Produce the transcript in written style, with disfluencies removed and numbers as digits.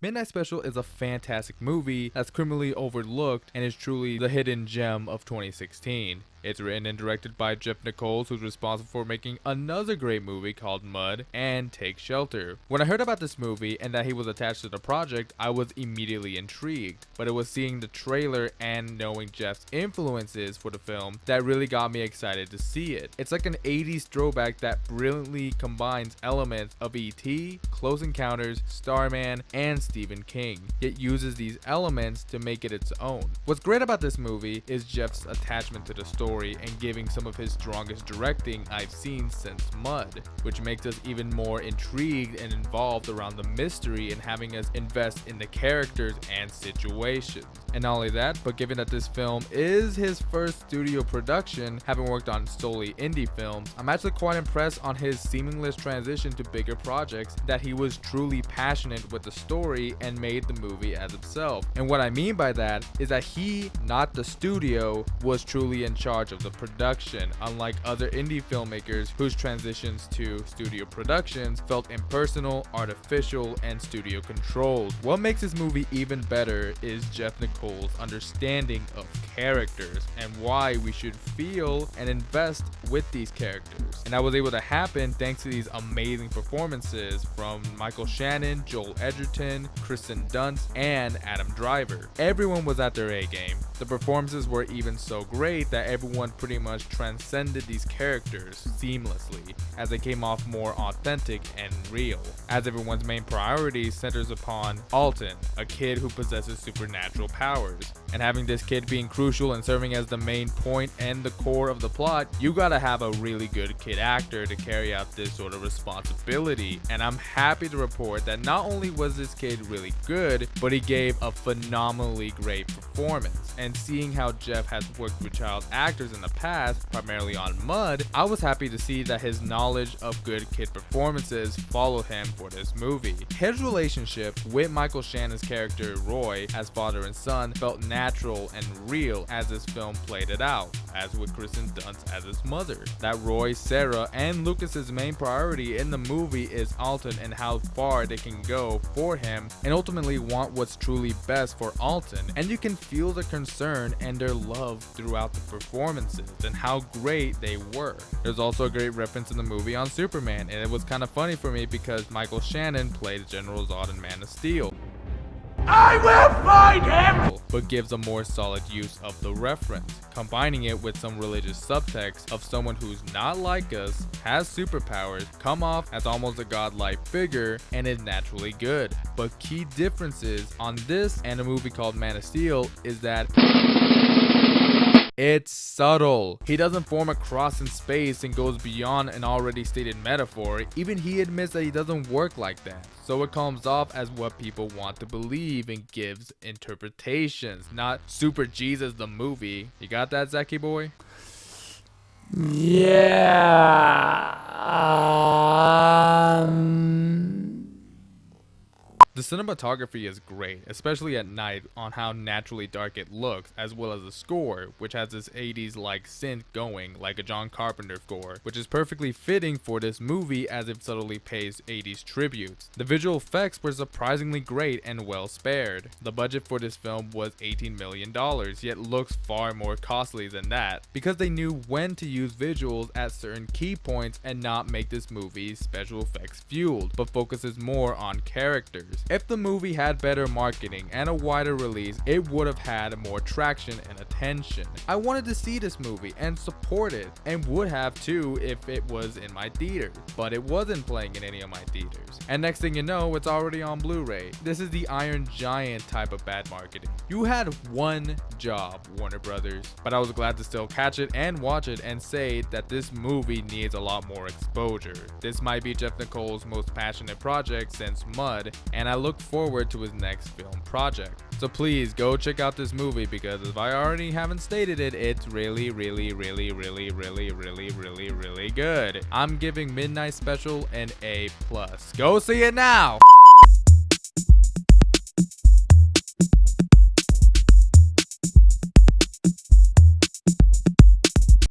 Midnight Special is a fantastic movie that's criminally overlooked and is truly the hidden gem of 2016. It's written and directed by Jeff Nichols, who's responsible for making another great movie called Mud and Take Shelter. When I heard about this movie and that he was attached to the project, I was immediately intrigued. But it was seeing the trailer and knowing Jeff's influences for the film that really got me excited to see it. It's like an 80s throwback that brilliantly combines elements of E.T., Close Encounters, Starman, and Stephen King, yet uses these elements to make it its own. What's great about this movie is Jeff's attachment to the story and giving some of his strongest directing I've seen since Mud, which makes us even more intrigued and involved around the mystery and having us invest in the characters and situations. And not only that, but given that this film is his first studio production, having worked on solely indie films, I'm actually quite impressed on his seamless transition to bigger projects, that he was truly passionate with the story and made the movie as himself. And what I mean by that is that he, not the studio, was truly in charge of the production, unlike other indie filmmakers whose transitions to studio productions felt impersonal, artificial, and studio controlled. What makes this movie even better is Jeff Nichols' understanding of characters and why we should feel and invest with these characters. And that was able to happen thanks to these amazing performances from Michael Shannon, Joel Edgerton, Kristen Dunst, and Adam Driver. Everyone was at their A game. The performances were even so great that everyone pretty much transcended these characters seamlessly, as they came off more authentic and real, as everyone's main priority centers upon Alton, a kid who possesses supernatural powers. And having this kid being crucial and serving as the main point and the core of the plot, you gotta have a really good kid actor to carry out this sort of responsibility. And I'm happy to report that not only was this kid really good, but he gave a phenomenally great performance. And seeing how Jeff has worked with child actors in the past, primarily on Mud, I was happy to see that his knowledge of good kid performances followed him for this movie. His relationship with Michael Shannon's character Roy as father and son felt natural and real as this film played it out, as with Kristen Dunst as his mother. That Roy, Sarah, and Lucas's main priority in the movie is Alton and how far they can go for him and ultimately want what's truly best for Alton. And you can feel the concern and their love throughout the performances and how great they were. There's also a great reference in the movie on Superman, and it was kind of funny for me because Michael Shannon played General Zod in Man of Steel. I will find him! But gives a more solid use of the reference, combining it with some religious subtext of someone who's not like us, has superpowers, come off as almost a godlike figure, and is naturally good. But key differences on this and a movie called Man of Steel is that it's subtle. He doesn't form a cross in space and goes beyond an already stated metaphor. Even he admits that he doesn't work like that. So it comes off as what people want to believe and gives interpretations, not Super Jesus the movie. You got that, Zaki boy? Yeah. The cinematography is great, especially at night, on how naturally dark it looks, as well as the score, which has this 80s-like synth going, like a John Carpenter score, which is perfectly fitting for this movie as it subtly pays 80s tributes. The visual effects were surprisingly great and well spared. The budget for this film was $18 million, yet looks far more costly than that, because they knew when to use visuals at certain key points and not make this movie special effects fueled, but focuses more on characters. If the movie had better marketing and a wider release, it would have had more traction and attention. I wanted to see this movie and support it, and would have too if it was in my theaters, but it wasn't playing in any of my theaters. And next thing you know, it's already on Blu-ray. This is the Iron Giant type of bad marketing. You had one job, Warner Brothers, but I was glad to still catch it and watch it and say that this movie needs a lot more exposure. This might be Jeff Nichols' most passionate project since Mud, and I look forward to his next film project. So please go check out this movie, because if I already haven't stated it, it's really good. I'm giving Midnight Special an A+. Go see it now!